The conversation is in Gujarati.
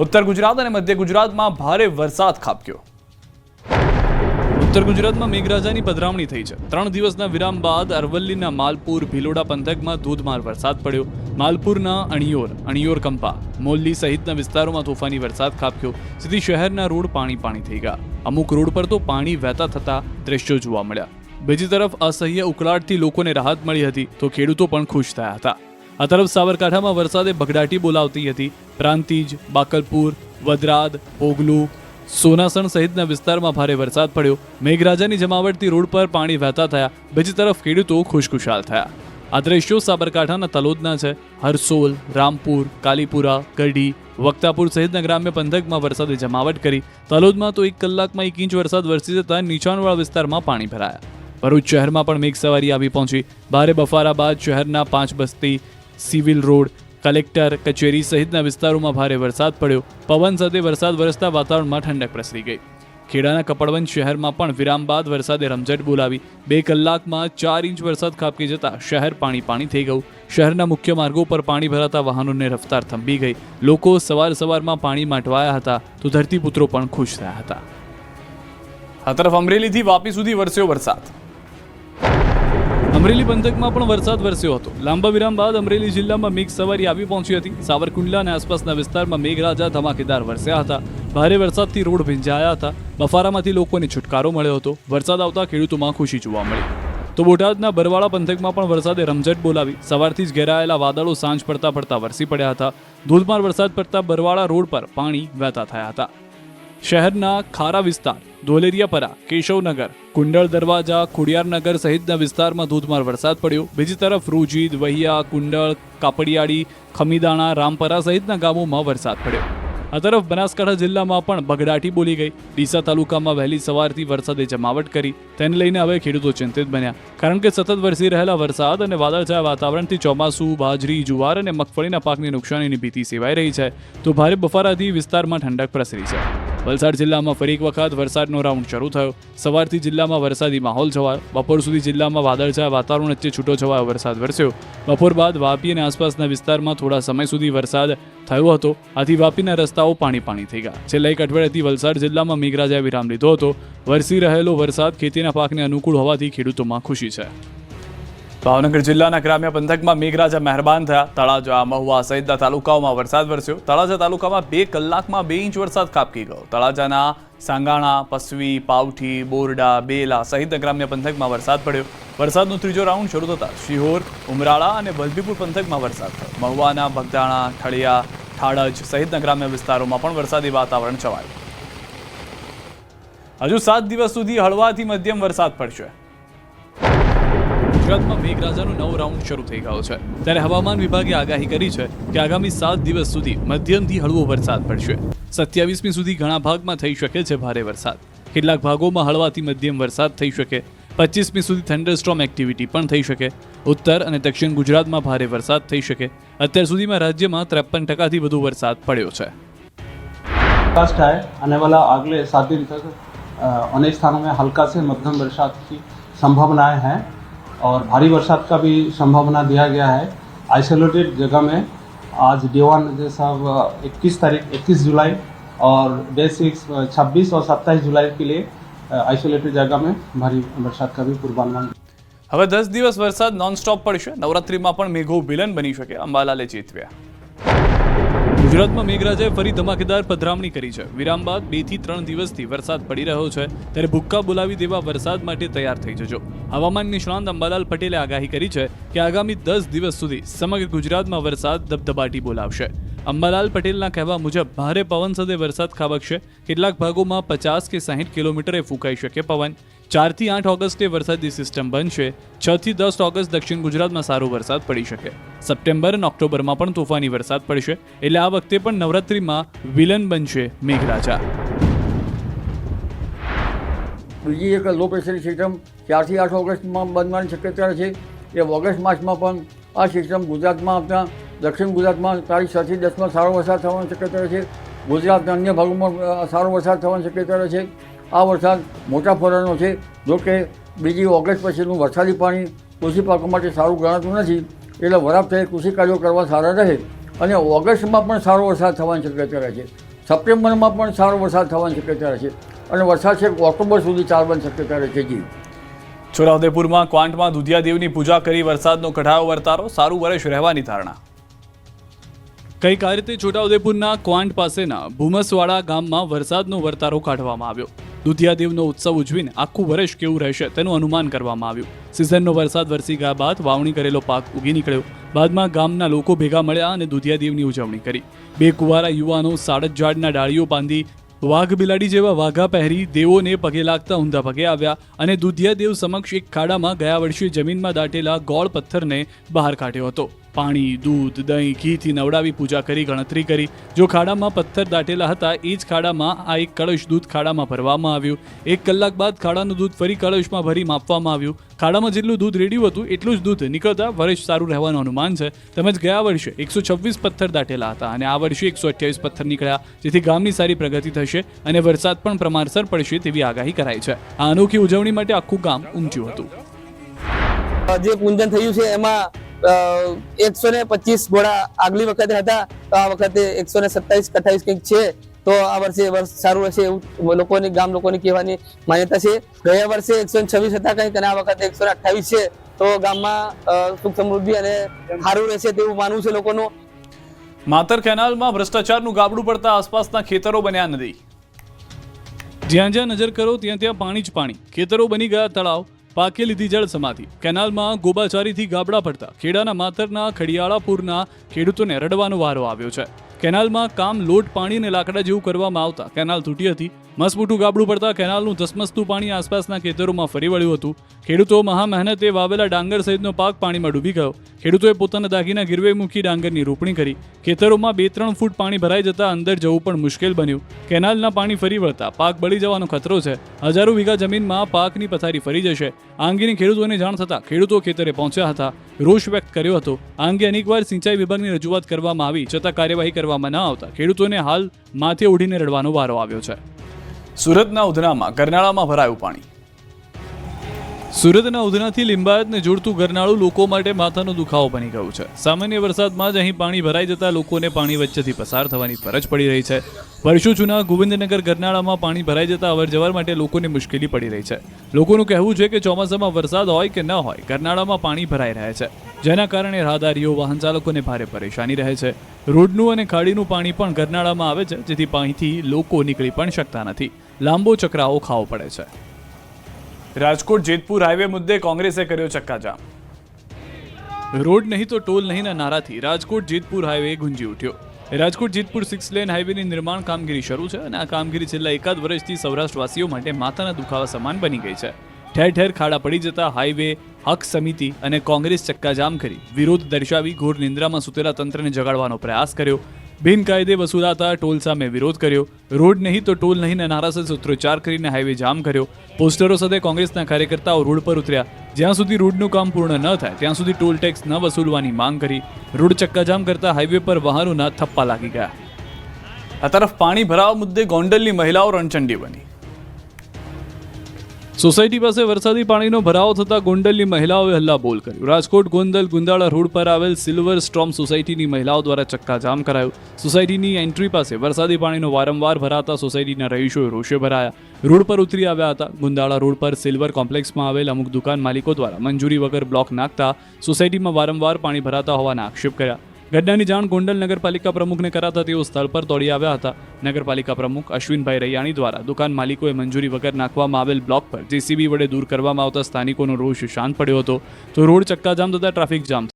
ઉત્તર ગુજરાત અને મધ્ય ગુજરાતમાં ભારે વરસાદ ખાબક્યો। ઉત્તર ગુજરાતમાં મેઘરાજાની પધરામણી થઈ છે। 3 દિવસના વિરામ બાદ અરવલ્લીના માલપુર ભિલોડા પંથકમાં ધોધમાર વરસાદ પડ્યો। માલપુરના અણિયોર કંપા મોલ્લી સહિતના વિસ્તારોમાં તોફાની વરસાદ ખાબક્યો, જેથી શહેરના રોડ પાણી થઈ ગયા। અમુક રોડ પર તો પાણી વહેતા થતા દ્રશ્યો જોવા મળ્યા। બીજી તરફ અસહ્ય ઉકળાટથી લોકોને રાહત મળી હતી તો ખેડૂતો પણ ખુશ થયા હતા। આ તરફ સાબરકાંઠામાં વરસાદે બગડાટી બોલાવતી હતી। પ્રાંતિજ, બાકલપુર, વદરાદ, ઓગલુ, સોનાસણ સહિતના વિસ્તારમાં ભારે વરસાદ પડ્યો। મેઘરાજાની જમાવટથી રોડ પર પાણી વહેતા થયા। બીજી તરફ ખેડૂતો ખુશખુશાલ થયા। આ દ્રશ્યો સાબરકાંઠાના તલોદના છે। હરસોલ, રામપુર, કાલીપુરા, ગઢી, વક્તાપુર સહિતના ગ્રામ્ય પંથકમાં વરસાદે જમાવટ કરી। તલોદમાં તો 1 કલાકમાં 1 ઇંચ વરસાદ વરસી જતા નીચાણવાળા વિસ્તારમાં પાણી ભરાયા। ભરૂચ શહેરમાં પણ મેઘસવારી આવી પહોંચી। ભારે બફારા બાદ શહેરના 5 બસ્તી, સિવિલ રોડ, કલેક્ટર કચેરી સહિતના વિસ્તારોમાં ભારે વરસાદ પડ્યો। પવન સાથે વરસાદ વરસતા વાતાવરણમાં ઠંડક પ્રસરી ગઈ। ખેડાના કપડવંજ શહેરમાં પણ વિરામ બાદ વરસાદે રમઝટ બોલાવી। 2 કલાકમાં 4 ઇંચ વરસાદ ખાબકી જતા શહેર પાણી થઈ ગયું। શહેરના મુખ્ય માર્ગો પર પાણી ભરાતા વાહનોની રફતાર થંભી ગઈ। લોકો સવારમાં પાણીમાં અટવાયા હતા તો ધરતીપુત્રો પણ ખુશ થયા હતા। આ તરફ અમરેલીથી વાપી સુધી વરસ્યો વરસાદ। અમરેલી પંથકમાં પણ વરસાદ વરસ્યો હતો। લાંબા વિરામ બાદ અમરેલી જિલ્લામાં મેઘસવારી આવી પહોંચી હતી। સાવરકુંડલા અને આસપાસના વિસ્તારમાં મેઘરાજા ધમાકેદાર વરસ્યા હતા। ભારે વરસાદથી રોડ ભીંજાયા હતા। બફારામાંથી લોકોને છુટકારો મળ્યો હતો। વરસાદ આવતા ખેડૂતોમાં ખુશી જોવા મળી। તો બોટાદના બરવાળા પંથકમાં પણ વરસાદે રમઝટ બોલાવી। સવારથી જ ઘેરાયેલા વાદળો સાંજ પડતા વરસી પડ્યા હતા। ધોધમાર વરસાદ પડતા બરવાળા રોડ પર પાણી વહેતા થયા હતા। શહેરના ખારા વિસ્તાર, ધોલેરિયાપરા, કેશવનગર, કુંડળ દરવાજા, ખોડિયારનગર સહિતના વિસ્તારમાં ધોધમાર વરસાદ પડ્યો। બીજી તરફ રૂજીદ, વહિયા, કુંડળ, કાપડિયાળી, ખમીદાણા, રામપરા સહિતના ગામોમાં વરસાદ પડ્યો। આ તરફ બનાસકાંઠા જિલ્લામાં પણ બગડાટી બોલી ગઈ। ડીસા તાલુકામાં વહેલી સવારથી વરસાદે જમાવટ કરી। તેને લઈને હવે ખેડૂતો ચિંતિત બન્યા, કારણ કે સતત વરસી રહેલા વરસાદ અને વાદળછાયા વાતાવરણથી ચોમાસું, બાજરી, જુવાર અને મગફળીના પાકની નુકસાનીની ભીતિ સેવાઈ રહી છે, તો ભારે બફારાથી વિસ્તારમાં ઠંડક પ્રસરી છે। વલસાડ જિલ્લામાં ફરી એક વખત વરસાદનો રાઉન્ડ શરૂ થયો। સવારથી જિલ્લામાં વરસાદી માહોલ છવાયો। બપોર સુધી જિલ્લામાં વાદળછાયા વાતાવરણ વચ્ચે છૂટોછવાયો વરસાદ વરસ્યો। બપોર બાદ વાપી અને આસપાસના વિસ્તારમાં થોડા સમય સુધી વરસાદ થયો હતો। આથી વાપીના રસ્તાઓ પાણી થઈ ગયા। છેલ્લા 1 અઠવાડિયાથી વલસાડ જિલ્લામાં મેઘરાજાએ વિરામ લીધો હતો। વરસી રહેલો વરસાદ ખેતીના પાકને અનુકૂળ હોવાથી ખેડૂતોમાં ખુશી છે। ભાવનગર જિલ્લાના ગ્રામ્ય પંથકમાં મેઘરાજા મહેરબાન થયા। તળાજા, મહુવા સહિતના તાલુકાઓમાં વરસાદ વરસ્યો। તળાજા તાલુકામાં 2 કલાકમાં 2 ઇંચ વરસાદ ખાબકી ગયો। તળાજાના સાંગાણા, પસવી, પાવઠી, બોરડા, બેલા સહિતના ગ્રામ્ય પંથકમાં વરસાદ પડ્યો। વરસાદનો ત્રીજો રાઉન્ડ શરૂ થતાં શિહોર, ઉમરાળા અને વલભીપુર પંથકમાં વરસાદ થયો। મહુવાના બગદાણા, ઠળિયા, ઠાડજ સહિતના ગ્રામ્ય વિસ્તારોમાં પણ વરસાદી વાતાવરણ છવાયું। હજુ 7 દિવસ સુધી હળવાથી મધ્યમ વરસાદ પડશે। ગુજરાતમાં મેઘરાજાનો નવો રાઉન્ડ શરૂ થઈ ગયો છે, ત્યારે હવામાન વિભાગે આગાહી કરી છે કે આગામી 7 દિવસ સુધી મધ્યમથી હળવો વરસાદ પડશે। 27મી સુધી ઘણા ભાગમાં થઈ શકે છે ભારે વરસાદ। કેટલાક ભાગોમાં હળવાથી મધ્યમ વરસાદ થઈ શકે। 25મી સુધી થંડરસ્ટોર્મ એક્ટિવિટી પણ થઈ શકે। ઉત્તર અને દક્ષિણ ગુજરાતમાં ભારે વરસાદ થઈ શકે। અત્યાર સુધીમાં રાજ્યમાં 53% વધુ વરસાદ પડ્યો છે। कास्ट है आने वाला अगले 7 दिन तक अनेक स्थानों में हल्का से मध्यम बरसात की संभावनाएं हैं और भारी बरसात का भी संभावना दिया गया है। आइसोलेटेड जगह में आज डे 1 जैसा 21 जुलाई और डे 6 26 और 27 जुलाई के लिए आइसोलेटेड जगह में भारी बरसात का भी पूर्वानुमान। હવે 10 દિવસ વરસાદ નોનસ્ટોપ પડશે। નવરાત્રીમાં પણ મેઘો વિલન બની શકે, અંબાલાલે ચેતવ્યા। ગુજરાતમાં મેઘરાજાએ ફરી ધમાકેદાર પધરામણી કરી છે। વિરામ બાદ 2 થી 3 દિવસથી વરસાદ પડી રહ્યો છે, ત્યારે ભૂક્કા બોલાવી દેવા વરસાદ માટે તૈયાર થઈ જજો। હવામાન નિષ્ણાંત અંબાલાલ પટેલે આગાહી કરી છે કે આગામી 10 દિવસ સુધી સમગ્ર ગુજરાતમાં વરસાદ ધબધબાટી બોલાવશે। અંબાલાલ પટેલના કહેવા મુજબ ભારે પવન સાથે વરસાદ ખાબકશે। કેટલાક ભાગોમાં 50 કે 60 કિલોમીટરે ફૂંકાઈ શકે પવન। 4 થી 8 ઓગસ્ટે વરસાદી સિસ્ટમ બનશે। 6 થી 10 ઓગસ્ટ દક્ષિણ ગુજરાતમાં સારો વરસાદ પડી શકે। સપ્ટેમ્બર અને ઓક્ટોબરમાં પણ તોફાની વરસાદ પડશે, એટલે આ વખતે પણ નવરાત્રીમાં વિલન બનશે મેઘરાજા। બીજી એક લો પ્રેશર સિસ્ટમ 4 થી 8 ઓગસ્ટમાં બનવાની શક્યતા છે। એ ઓગસ્ટ માસમાં પણ આ સિસ્ટમ ગુજરાતમાં આવતા દક્ષિણ ગુજરાતમાં તારીખ 6 થી 10માં સારો વરસાદ થવાની શક્યતા છે। ગુજરાતના અન્ય ભાગોમાં સારો વરસાદ થવાની શક્યતા છે। આ વરસાદ મોટા ફોરાનો છે, જોકે 2 ઓગસ્ટ પછીનું વરસાદી પાણી કૃષિ પાકો માટે સારું ગણાતું નથી, એટલે વરાપ થઈ કૃષિ કાર્યો કરવા સારા રહે અને ઓગસ્ટમાં પણ સારો વરસાદ થવાની શક્યતા રહે છે, સપ્ટેમ્બરમાં પણ સારો વરસાદ થવાની શક્યતા રહે છે અને વરસાદ છે ઓક્ટોબર સુધી ચાલવાની શક્યતા રહે છે. જી છોટાઉદેપુરમાં ક્વાંટમાં દુધિયા દેવની પૂજા કરી વરસાદનો કઢાવો વર્તારો, સારું વર્ષ રહેવાની ધારણા. કઈક આ રીતે છોટાઉદેપુરના ક્વાંટ પાસેના ભૂમસવાડા ગામમાં વરસાદનો વર્તારો કાઢવામાં આવ્યો. દુધિયા દેવનો ઉત્સવ ઉજવીને આખું વર્ષ કેવું રહેશે તેનું અનુમાન કરવામાં આવ્યું. સિઝનનો વરસાદ વરસી ગયા બાદ વાવણી કરેલો પાક ઉગી નીકળ્યો. બાદમાં ગામના લોકો ભેગા મળ્યા અને દુધિયા દેવની ઉજવણી કરી. બે કુંવારા યુવાનો સાડજ ઝાડના ડાળીઓ બાંધી વાઘ બિલાડી જેવા વાઘા પહેરી દેવોને પગે લાગતા ઊંધા પગે આવ્યા અને દુધિયા દેવ સમક્ષ એક ખાડામાં ગયા વર્ષે જમીનમાં દાટેલા ગોળ પથ્થરને બહાર કાઢ્યો હતો. પાણી, દૂધ, દહીં, ઘીથી નવડાવી પૂજા કરી ગણતરી કરી. જો ખાડામાં પથ્થર દાટેલા હતા એ જ ખાડામાં આ એક કળશ દૂધ ખાડામાં ભરવામાં આવ્યું. 1 કલાક બાદ ખાડાનું દૂધ ફરી કળશમાં ભરી માપવામાં આવ્યું. ખાડામાં જેટલું દૂધ રેડ્યું હતું એટલું જ દૂધ નીકળતા વર્ષ સારું રહેવાનું અનુમાન છે. તેમજ ગયા વર્ષે 126 પથ્થર દાટેલા હતા અને આ વર્ષે 128 પથ્થર નીકળ્યા, જેથી ગામની સારી પ્રગતિ થશે અને વરસાદ પણ પ્રમાણસર પડશે તેવી આગાહી કરાઈ છે. આ અનોખી ઉજવણી માટે આખું ગામ ઉમટ્યું હતું. જે પૂજન થયું છે એમાં 125 ઘોડા આગલી વખતે હતા, તો આ વખતે 127-28 કંઈક છે. તો આ વર્ષે વર્ષ સારું રહેશે એવું લોકોની ગામ લોકોની કહેવાની માન્યતા છે. ગયા વર્ષે 126 હતા કંઈક અને આ વખતે 128 છે. તો ગામમાં સુખ સમૃદ્ધિ અને સારું રહેશે તેવું માનવું છે લોકોનું. માતર કેનાલમાં ભ્રષ્ટાચારનું ગાબડું પડતા આસપાસના ખેતરો બન્યા નદી. જ્યાં જ્યાં નજર કરો ત્યાં ત્યાં પાણી જ પાણી. ખેતરો બની ગયા તળાવ, પાકે લીધી જળ સમાધિ. કેનાલમાં ગોબાચારીથી ગાબડા પડતા ખેડાના માતરના ખડિયાળાપુરના ખેડૂતોને રડવાનો વારો આવ્યો છે. કેનાલમાં કામ લોટ પાણી અને લાકડા જેવું કરવામાં આવતા કેનાલ તૂટી હતી. મસમોટું ગાબડું પડતા કેનાલનું ધસમસતું પાણી આસપાસના ખેતરોમાં ફરી વળ્યું હતું. ખેડૂતો મહા મહેનતે વાવેલા ડાંગર સહિતનો પાક પાણીમાં ડૂબી ગયો. ખેડૂતોએ પોતાના દાગીના ગીરવે મૂકી ડાંગરની રોપણી કરી. ખેતરોમાં 2-3 ફૂટ પાણી ભરાઈ જતા અંદર જવું પણ મુશ્કેલ બન્યું. કેનાલના પાણી ફરી વળતા પાક બળી જવાનો ખતરો છે. હજારો વીઘા જમીનમાં પાકની પથારી ફરી જશે. આ અંગેની ખેડૂતોને જાણ થતાં ખેડૂતો ખેતરે પહોંચ્યા હતા, રોષ વ્યક્ત કર્યો હતો. આ અંગે અનેકવાર સિંચાઈ વિભાગની રજૂઆત કરવામાં આવી છતાં કાર્યવાહી કરવામાં ન આવતા ખેડૂતોને હાલ માથે ઓઢીને રડવાનો વારો આવ્યો છે. સુરતના ઉધનામાં ગરનાળામાં ભરાયું પાણી. સુરતના ઉધનાથી લિંબાયતને જોડતું ગરનાળું લોકો માટે માથાનો દુખાવો બની ગયું છે. સામાન્ય વરસાદમાં જ અહીં પાણી ભરાઈ જતા લોકોને પાણી વચ્ચેથી પસાર થવાની ફરજ પડી રહી છે. વર્ષો જૂના ગોવિંદનગર ગરનાળામાં પાણી ભરાઈ જતા અવરજવર માટે લોકોને મુશ્કેલી પડી રહી છે. લોકોનું કહેવું છે કે ચોમાસામાં વરસાદ હોય કે ન હોય, ગરનાળામાં પાણી ભરાઈ રહે છે, જેના કારણે રાહદારીઓ, વાહન ચાલકોને ભારે પરેશાની રહે છે. રોડનું અને ખાડીનું પાણી પણ ગરનાળામાં આવે છે, જેથી પાણીથી લોકો નીકળી પણ શકતા નથી. લાંબો ચક્રાઓ ખાવો પડે છે. રાજકોટ જેતપુર હાઈવે મુદ્દે કોંગ્રેસે કર્યો ચક્કાજામ. રોડ નહીં તો ટોલ નહીંના નારાથી રાજકોટ જેતપુર હાઈવે ગુંજી ઉઠ્યો. રાજકોટ જેતપુર 6 લેન હાઈવેની નિર્માણ કામગીરી શરૂ છે અને આ કામગીરી છેલ્લા 1 વર્ષથી સૌરાષ્ટ્રવાસીઓ માટે માથાના દુખાવા સમાન બની ગઈ છે. ઠેર ઠેર ખાડા પડી જતા હાઈવે હક સમિતિ અને કોંગ્રેસ ચક્કાજામ કરી વિરોધ દર્શાવી ઘોર નિંદ્રામાં સૂતેલા તંત્રને જગાડવાનો પ્રયાસ કર્યો. બિનકાયદે વસૂલાતા ટોલ સામે વિરોધ કર્યો. રોડ નહીં તો ટોલ નહીંના નારા સાથે સૂત્રોચ્ચાર કરીને હાઈવે જામ કર્યો. પોસ્ટરો સાથે કોંગ્રેસના કાર્યકર્તાઓ રોડ પર ઉતર્યા. જ્યાં સુધી રોડનું કામ પૂર્ણ ન થાય ત્યાં સુધી ટોલ ટેક્સ ન વસૂલવાની માંગ કરી. રોડ ચક્કાજામ કરતા હાઈવે પર વાહનોના થપ્પા લાગી ગયા. આ તરફ પાણી ભરાવા મુદ્દે ગોંડલની મહિલાઓ રણચંડી બની. સોસાયટી પાસે વરસાદી પાણીનો ભરાવો થતા ગોંડલની મહિલાઓએ હલ્લાબોલ કર્યું. રાજકોટ ગોંડલ ગુંદાળા રોડ પર આવેલ સિલ્વર સ્ટ્રોમ સોસાયટીની મહિલાઓ દ્વારા ચક્કાજામ કરાયું. સોસાયટીની એન્ટ્રી પાસે વરસાદી પાણીનો વારંવાર ભરાતા સોસાયટીના રહીશોએ રોષે ભરાયા. રોડ પર ઉતરી આવ્યા હતા. ગુંદાળા રોડ પર સિલ્વર કોમ્પ્લેક્સમાં આવેલ અમુક દુકાન માલિકો દ્વારા મંજૂરી વગર બ્લોક નાખતા સોસાયટીમાં વારંવાર પાણી ભરાતા હોવાના આક્ષેપ કર્યા. ઘટનાની જાણ ગોંડલ નગરપાલિકા પ્રમુખને કરાતા તેઓ સ્થળ પર દોડી આવ્યા હતા. નગરપાલિકા પ્રમુખ અશ્વિનભાઈ રૈયાણી દ્વારા દુકાન માલિકોએ મંજૂરી વગર નાખવામાં આવેલ બ્લોક પર જેસીબી વડે દૂર કરવામાં આવતા સ્થાનિકોનો રોષ શાંત પડ્યો હતો, તો રોડ ચક્કાજામ થતા ટ્રાફિક જામ